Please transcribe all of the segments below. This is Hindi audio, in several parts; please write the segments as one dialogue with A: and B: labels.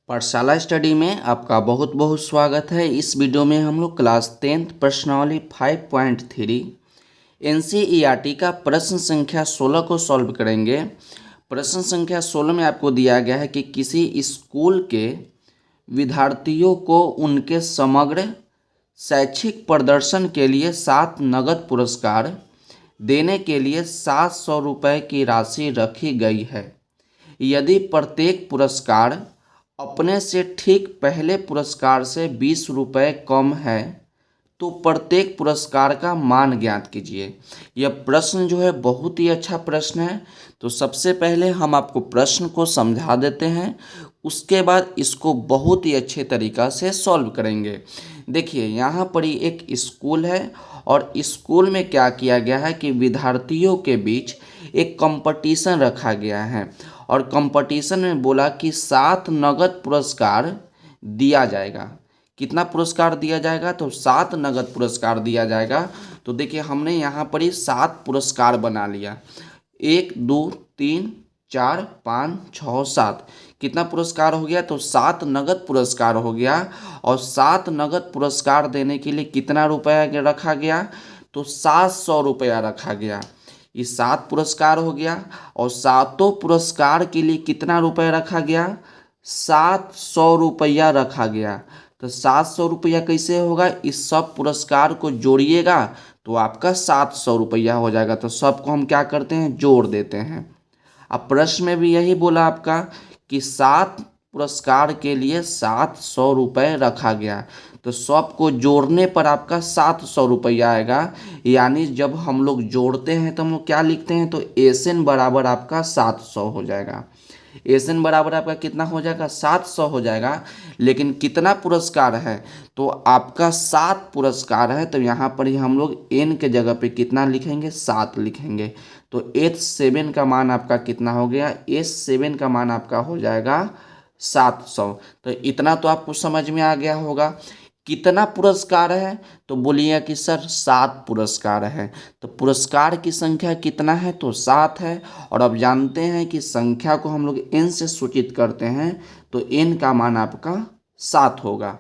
A: पाठशाला स्टडी में आपका बहुत बहुत स्वागत है। इस वीडियो में हम लोग क्लास 10th प्रश्नावली 5.3 एनसीईआरटी का प्रश्न संख्या 16 को सॉल्व करेंगे। प्रश्न संख्या 16 में आपको दिया गया है कि किसी स्कूल के विद्यार्थियों को उनके समग्र शैक्षिक प्रदर्शन के लिए 7 नगद पुरस्कार देने के लिए 700 रुपये की राशि रखी गई है। यदि प्रत्येक पुरस्कार अपने से ठीक पहले पुरस्कार से 20 रुपये कम है तो प्रत्येक पुरस्कार का मान ज्ञात कीजिए। यह प्रश्न जो है बहुत ही अच्छा प्रश्न है। तो सबसे पहले हम आपको प्रश्न को समझा देते हैं, उसके बाद इसको बहुत ही अच्छे तरीक़ा से सॉल्व करेंगे। देखिए यहाँ पर ही एक स्कूल है और स्कूल में क्या किया गया है कि विद्यार्थियों के बीच एक कंपटीशन रखा गया है और कंपटीशन में बोला कि 7 नगद पुरस्कार दिया जाएगा। कितना पुरस्कार दिया जाएगा? तो 7 नगद पुरस्कार दिया जाएगा। तो देखिए हमने यहाँ पर ही 7 पुरस्कार बना लिया, 1 2 3 4 5 6 7। कितना पुरस्कार हो गया? तो 7 नगद पुरस्कार हो गया। और 7 नगद पुरस्कार देने के लिए कितना रुपया रखा गया? तो 700 रुपया रखा गया। ये 7 पुरस्कार हो गया और 7 पुरस्कार के लिए कितना रुपया रखा गया? 700 रुपया रखा गया। तो 700 रुपया कैसे होगा? इस सब पुरस्कार को जोड़िएगा तो आपका 700 रुपया हो जाएगा। तो सबको हम क्या करते हैं? जोड़ देते हैं। अब प्रश्न में भी यही बोला आपका कि 7 पुरस्कार के लिए 700 रुपये रखा गया। तो सबको जोड़ने पर आपका 700 रुपया आएगा। यानी जब हम लोग जोड़ते हैं तो हम लोग क्या लिखते हैं? तो एसएन बराबर आपका 700 हो जाएगा। एसएन बराबर आपका कितना हो जाएगा? 700 हो जाएगा। लेकिन कितना पुरस्कार है? तो आपका 7 पुरस्कार है। तो यहाँ पर ही हम लोग एन के जगह पे कितना लिखेंगे? 7 लिखेंगे। तो H7 का मान आपका कितना हो गया? H7 का मान आपका हो जाएगा 700। तो इतना तो आपको समझ में आ गया होगा। कितना पुरस्कार है? तो बोलिए कि सर 7 पुरस्कार है। तो पुरस्कार की संख्या कितना है? तो 7 है। और अब जानते हैं कि संख्या को हम लोग n से सूचित करते हैं तो n का मान आपका 7 होगा।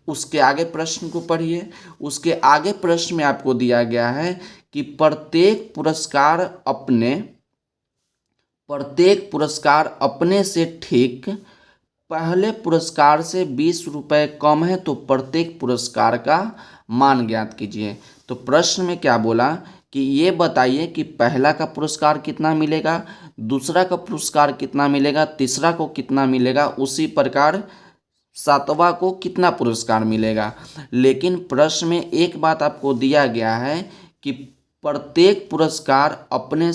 A: उसके आगे प्रश्न को पढ़िए। उसके आगे प्रश्न में आपको दिया गया है कि प्रत्येक पुरस्कार अपने से ठीक पहले पुरस्कार से 20 रुपये कम है तो प्रत्येक पुरस्कार का मान ज्ञात कीजिए। तो प्रश्न में क्या बोला कि ये बताइए कि पहला का पुरस्कार कितना मिलेगा, दूसरा का पुरस्कार कितना मिलेगा, तीसरा को कितना मिलेगा, उसी प्रकार 7वां को कितना पुरस्कार मिलेगा। लेकिन प्रश्न में एक बात आपको दिया गया है कि प्रत्येक पुरस्कार अपने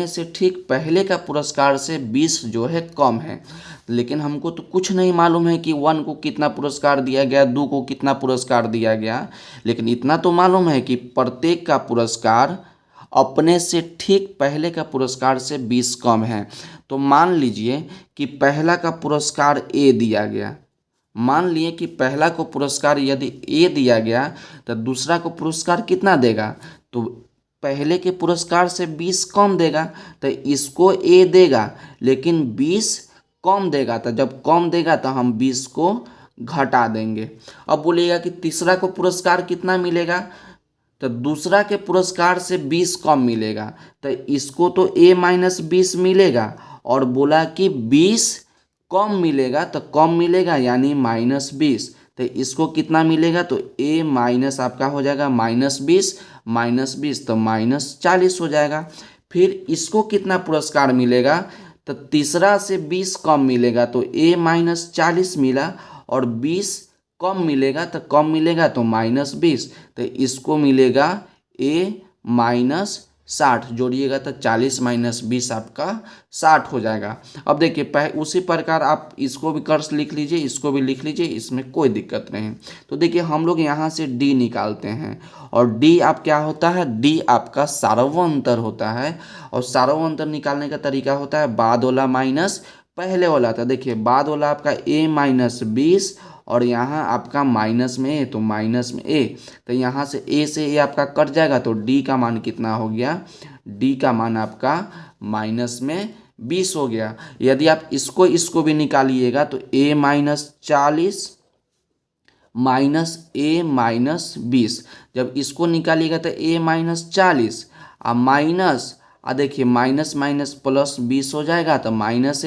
A: से ठीक पहले का पुरस्कार से 20 जो है कम है। लेकिन हमको तो कुछ नहीं मालूम है कि 1 को कितना पुरस्कार दिया गया, 2 को कितना पुरस्कार दिया गया। लेकिन इतना तो मालूम है कि प्रत्येक का पुरस्कार अपने से ठीक पहले का पुरस्कार से 20 कम है। तो मान लीजिए कि पहला का पुरस्कार ए दिया गया। मान लिए कि पहला को पुरस्कार यदि ए दिया गया तो दूसरा को पुरस्कार कितना देगा? तो पहले के पुरस्कार से 20 कम देगा। तो इसको ए देगा लेकिन 20 कम देगा। तो जब कम देगा तो हम 20 को घटा देंगे। अब बोलिएगा कि तीसरा को पुरस्कार कितना मिलेगा? तो दूसरा के पुरस्कार से 20 कम मिलेगा। तो इसको तो A-20 मिलेगा और बोला कि 20 कम मिलेगा। तो कम मिलेगा यानी -20। तो इसको कितना मिलेगा? तो A- आपका हो जाएगा -20 तो -40 हो जाएगा। फिर इसको कितना पुरस्कार मिलेगा? तो तीसरा से 20 कम मिलेगा तो A-40 मिला और 20 कम मिलेगा तो कम मिलेगा तो -20। तो इसको मिलेगा A-60। जोड़िएगा तो 40 - 20 आपका 60 हो जाएगा। अब देखिए उसी प्रकार आप इसको भी कर्स लिख लीजिए, इसको भी लिख लीजिए, इसमें कोई दिक्कत नहीं। तो देखिए हम लोग यहाँ से D निकालते हैं और D आप क्या होता है? D आपका सार्वंतर होता है। और सार्वंतर निकालने का तरीका होता है बाद वाला माइनस पहले वाला। था देखिए बाद वाला आपका A-20 और यहाँ आपका माइनस में ए तो माइनस में ए। तो यहाँ से ए आपका कट जाएगा तो डी का मान कितना हो गया? डी का मान आपका -में 20 हो गया। यदि आप इसको भी निकालिएगा तो a-40 - a-20, जब इसको निकालिएगा तो a-40 और माइनस, देखिए माइनस माइनस प्लस 20 हो जाएगा, तो माइनस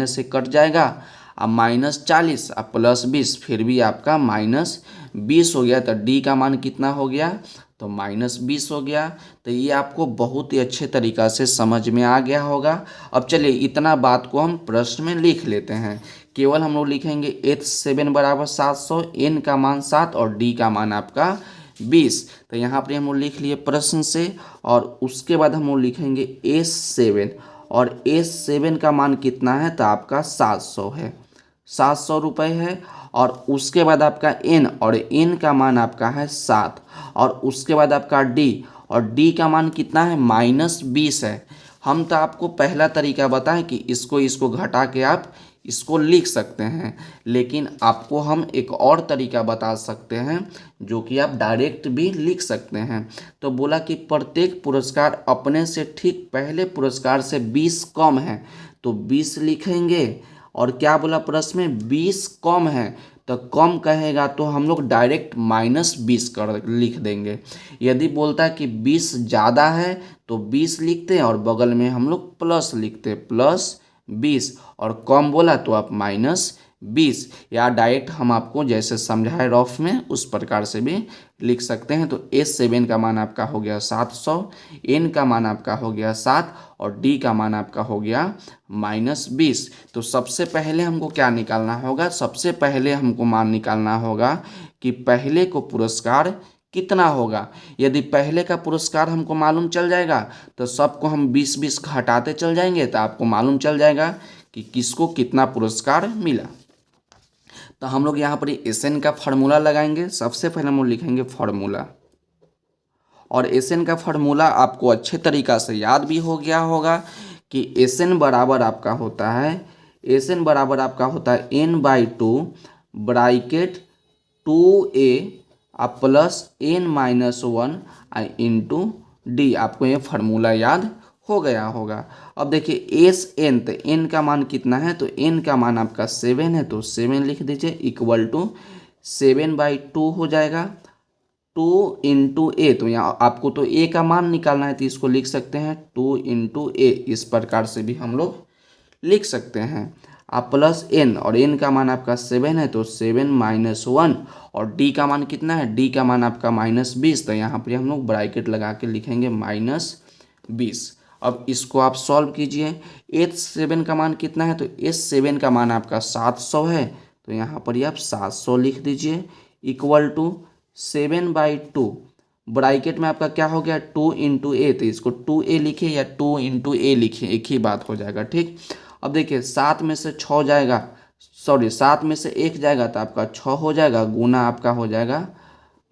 A: से कट जाएगा, अब -40 और +20, फिर भी आपका -20 हो गया। तो डी का मान कितना हो गया, तो -20 हो गया। तो ये आपको बहुत ही अच्छे तरीक़ा से समझ में आ गया होगा। अब चलिए इतना बात को हम प्रश्न में लिख लेते हैं। केवल हम लोग लिखेंगे H7 = 700, n का मान 7 और d का मान आपका 20। तो यहाँ पर हम लोग लिख लिए प्रश्न से, और उसके बाद हम लोग लिखेंगे H7, और H7 का मान कितना है, तो आपका 700 है, 700 रुपये है। और उसके बाद आपका n, और n का मान आपका है 7, और उसके बाद आपका d, और d का मान कितना है, -20 है। हम तो आपको पहला तरीका बताएं कि इसको घटा के आप इसको लिख सकते हैं, लेकिन आपको हम एक और तरीका बता सकते हैं जो कि आप डायरेक्ट भी लिख सकते हैं। तो बोला कि प्रत्येक पुरस्कार अपने से ठीक पहले पुरस्कार से 20 कम है, तो 20 लिखेंगे। और क्या बोला प्रश्न में, 20 कम है, तो कम कहेगा तो हम लोग डायरेक्ट -20 कर लिख देंगे। यदि बोलता है कि 20 ज़्यादा है तो 20 लिखते हैं, और बगल में हम लोग प्लस लिखते +20, और कम बोला तो आप -20, या डायरेक्ट हम आपको जैसे समझाए रफ में उस प्रकार से भी लिख सकते हैं। तो H7 का मान आपका हो गया 700, n का मान आपका हो गया 7, और d का मान आपका हो गया -20। तो सबसे पहले हमको क्या निकालना होगा, सबसे पहले हमको मान निकालना होगा कि पहले को पुरस्कार कितना होगा। यदि पहले का पुरस्कार हमको मालूम चल जाएगा तो सबको हम 20-20 घटाते चल जाएंगे, तो आपको मालूम चल जाएगा कि किसको कितना पुरस्कार मिला। तो हम लोग यहाँ पर SN का फार्मूला लगाएंगे। सबसे पहले हम लोग लिखेंगे फार्मूला, और SN का फार्मूला आपको अच्छे तरीक़ा से याद भी हो गया होगा कि SN बराबर आपका होता है, SN बराबर आपका होता है n/2 bracket 2a plus n-1 into D. आपको ये फार्मूला याद हो गया होगा। अब देखिए SN, तो n का मान कितना है, तो n का मान आपका 7 है, तो 7 लिख दीजिए, इक्वल टू 7/2 हो जाएगा, 2 इंटू ए। तो यहाँ आपको तो a का मान निकालना है, तो इसको लिख सकते हैं 2 इंटू ए, इस प्रकार से भी हम लोग लिख सकते हैं। आप प्लस n, और n का मान आपका 7 है, तो 7-1, और d का मान कितना है, d का मान आपका -20। तो यहाँ पर हम लोग ब्रैकेट लगा के लिखेंगे -20। अब इसको आप सॉल्व कीजिए। H7 का मान कितना है, तो H7 का मान आपका 700 है, तो यहाँ पर ही आप 700 लिख दीजिए, इक्वल टू 7/2 ब्रैकेट में आपका क्या हो गया, 2 इंटू ए, तो इसको 2a लिखिए या 2 इंटू ए लिखिए, एक ही बात हो जाएगा, ठीक। अब देखिए 7 में से 6 जाएगा, सॉरी 7 में से 1 जाएगा, तो आपका 6 हो जाएगा, गुना आपका हो जाएगा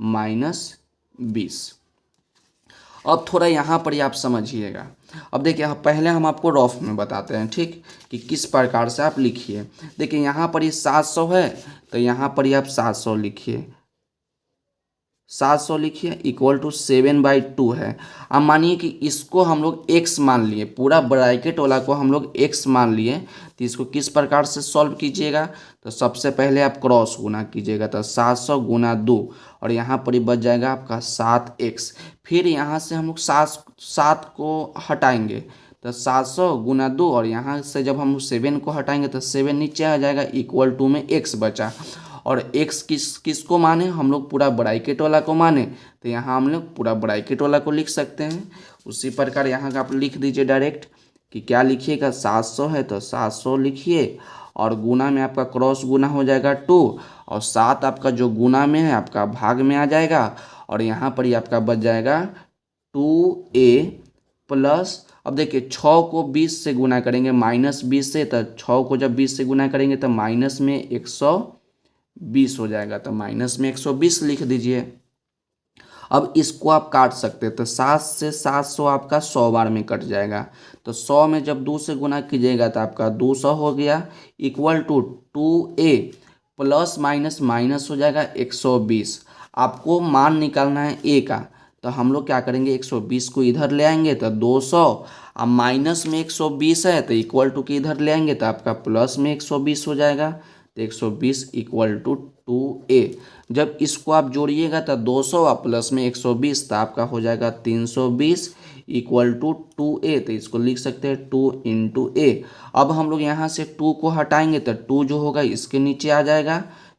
A: -20। अब थोड़ा यहाँ पर ही आप समझिएगा। अब देखिए पहले हम आपको रफ में बताते हैं, ठीक, कि किस प्रकार से आप लिखिए। देखिए यहाँ पर ही 700 है, तो यहाँ पर ही आप 700 लिखिए, 700 लिखिए, इक्वल टू 7/2 है। अब मानिए कि इसको हम लोग x मान लिए, पूरा ब्रैकेट वाला को हम लोग x मान लिए, तो इसको किस प्रकार से सॉल्व कीजिएगा, तो सबसे पहले आप क्रॉस गुना कीजिएगा, तो 700 गुना 2, और यहाँ पर ही बच जाएगा आपका 7x। फिर यहाँ से हम लोग 7 को हटाएंगे, तो 700 गुना 2, और यहाँ से जब हम 7 को हटाएंगे तो 7 नीचे आ जाएगा, इक्वल टू में x बचा। और x किसको माने, हम लोग पूरा ब्रैकेट वाला को माने, तो यहाँ हम लोग पूरा ब्रैकेट वाला को लिख सकते हैं। उसी प्रकार यहाँ का आप लिख दीजिए डायरेक्ट कि क्या लिखिएगा, 700 है तो 700 लिखिए, और गुना में आपका क्रॉस गुना हो जाएगा 2, और 7 आपका जो गुना में है आपका भाग में आ जाएगा, और यहाँ पर ही आपका बच जाएगा 2a प्लस, अब देखिए 6 को 20 से गुना करेंगे, -20 से, तो 6 को जब 20 से गुना करेंगे तो माइनस में 120 हो जाएगा, तो माइनस में 120 लिख दीजिए। अब इसको आप काट सकते हैं, तो 7 से 700 आपका 100 बार में कट जाएगा, तो 100 में जब 2 से गुना कीजिएगा तो आपका 200 हो गया, equal to 2a plus minus minus हो जाएगा 120। आपको मान निकालना है a का, तो हम लोग क्या करेंगे, 120 को इधर ले आएंगे तो 200, अब माइनस में 120 है तो इक्वल टू के इधर ले आएंगे तो आपका प्लस में 120 हो जाएगा। तो 120 इक्वल टू 2a। जब इसको आप जोड़िएगा तो 200 और प्लस में 120 तो आपका हो जाएगा 320 इक्वल टू 2a। तो इसको लिख सकते हैं 2 इंटू ए। अब हम लोग यहाँ से 2 को हटाएंगे तो 2 जो होगा इसके नीचे आ जाएगा।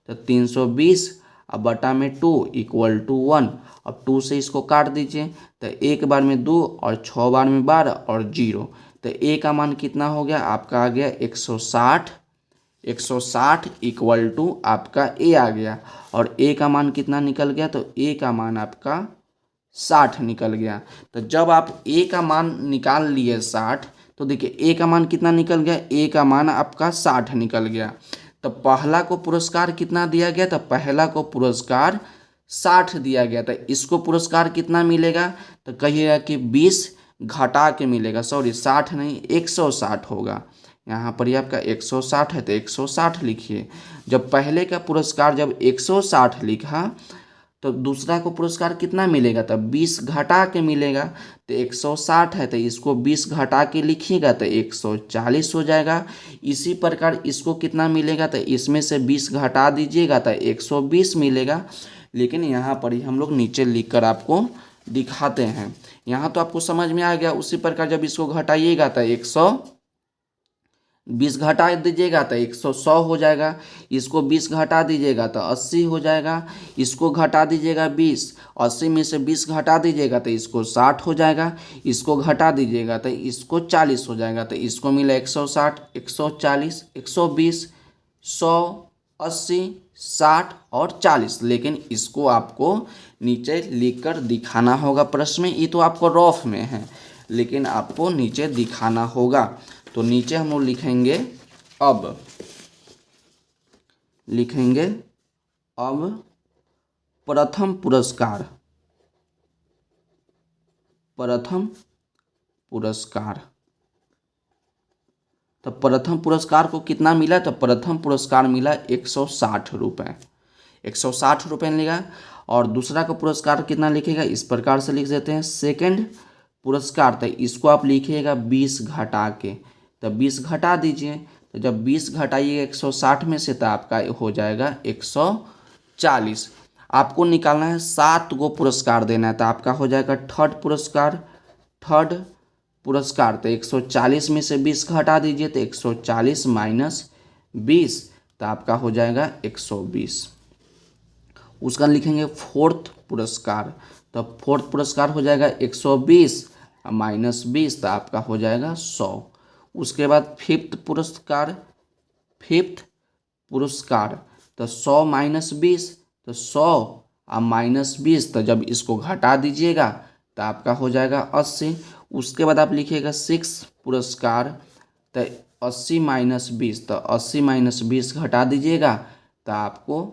A: तो 320 अब बटा में 2 इक्वल टू 1। अब 2 से इसको काट दीजिए तो एक बार में 2 और 6 बार में 12 और 0। तो ए का मान कितना हो गया आपका, आ गया 160। 160 इक्वल टू आपका ए आ गया। और ए का मान कितना निकल गया, तो ए का मान आपका 60 निकल गया। तो जब आप ए का मान निकाल लिए 60, तो देखिए ए का मान कितना निकल गया, ए का मान आपका 60 निकल गया। तो पहला को पुरस्कार कितना दिया गया, तो पहला को पुरस्कार 60 दिया गया। तो इसको पुरस्कार कितना मिलेगा, तो कहिएगा कि 20 घटा के मिलेगा, सॉरी 60 नहीं 160 होगा। यहाँ पर ही आपका 160 है तो 160 लिखिए। जब पहले का पुरस्कार जब 160 लिखा तो दूसरा को पुरस्कार कितना मिलेगा, तब 20 घटा के मिलेगा। तो 160 है तो इसको 20 घटा के लिखिएगा तो 140 हो जाएगा। इसी प्रकार इसको कितना मिलेगा, तो इसमें से 20 घटा दीजिएगा तो 120 मिलेगा। लेकिन यहाँ पर ही हम लोग नीचे लिखकर आपको दिखाते हैं। यहाँ तो आपको समझ में आ गया। उसी प्रकार जब इसको घटाइएगा तो 120 घटा दीजिएगा तो 100 हो जाएगा। इसको 20 घटा दीजिएगा तो 80 हो जाएगा। इसको घटा दीजिएगा 20, 80 में से 20 घटा दीजिएगा तो इसको 60 हो जाएगा। इसको घटा दीजिएगा तो इसको 40 हो जाएगा। तो इसको मिला 160, 140, 120, 100, 80, 60 और 40। लेकिन इसको आपको नीचे लिखकर दिखाना होगा प्रश्न में। ये तो आपको रफ में है लेकिन आपको नीचे दिखाना होगा। तो नीचे हम लोग लिखेंगे अब प्रथम पुरस्कार। तो प्रथम पुरस्कार को कितना मिला, तो प्रथम पुरस्कार मिला 160 रुपये। 160 रुपये मिलेगा। और दूसरा का पुरस्कार कितना लिखेगा, इस प्रकार से लिख देते हैं। सेकंड पुरस्कार तो इसको आप लिखिएगा 20 घटा के। तो 20 घटा दीजिए। तो जब 20 घटाइएगा 160 में से तो आपका हो जाएगा 140। आपको निकालना है 7 गो पुरस्कार देना है। तो आपका हो जाएगा थर्ड पुरस्कार। तो 140 में से 20 घटा दीजिए तो 140 माइनस 20 तो आपका हो जाएगा 120। उसका लिखेंगे फोर्थ पुरस्कार। तो फोर्थ पुरस्कार हो जाएगा 120 माइनस 20 तो आपका हो जाएगा 100। उसके बाद फिफ्थ पुरस्कार तो 100 माइनस 20 तो 100 और माइनस 20 तो जब इसको घटा दीजिएगा तो आपका हो जाएगा 80। उसके बाद आप लिखिएगा सिक्स पुरस्कार तो 80 माइनस 20 तो 80 माइनस 20 घटा दीजिएगा तो आपको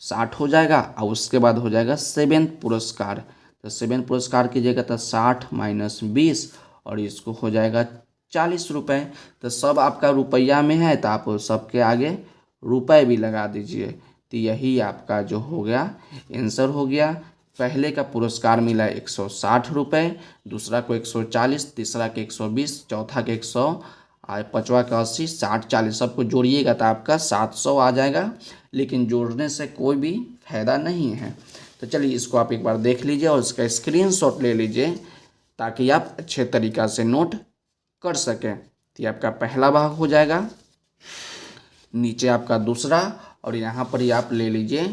A: 60 हो जाएगा। और उसके बाद हो जाएगा सेवेंथ पुरस्कार। तो सेवेंथ पुरस्कार कीजिएगा तो 60 माइनस 20 और इसको हो जाएगा 40 रुपये। तो सब आपका रुपया में है तो आप सबके आगे रुपए भी लगा दीजिए। तो यही आपका जो हो गया आंसर हो गया। पहले का पुरस्कार मिला 160 रुपये, दूसरा को 140, तीसरा के 120, चौथा के 100 और पाँचवा का 80, 60, 40 सबको जोड़िएगा तो आपका 700 आ जाएगा। लेकिन जोड़ने से कोई भी फायदा नहीं है। तो चलिए इसको आप एक बार देख लीजिए और इसका स्क्रीनशॉट ले लीजिए ताकि आप अच्छे तरीक़ा से नोट कर सकें। तो ये आपका पहला भाग हो जाएगा, नीचे आपका दूसरा और यहाँ पर ही आप ले लीजिए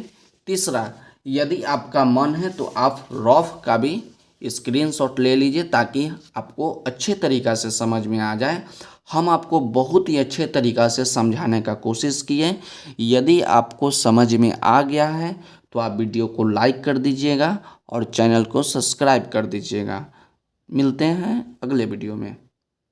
A: तीसरा। यदि आपका मन है तो आप रफ का भी स्क्रीनशॉट ले लीजिए ताकि आपको अच्छे तरीक़ा से समझ में आ जाए। हम आपको बहुत ही अच्छे तरीक़ा से समझाने का कोशिश किए। यदि आपको समझ में आ गया है तो आप वीडियो को लाइक कर दीजिएगा और चैनल को सब्सक्राइब कर दीजिएगा। मिलते हैं अगले वीडियो में।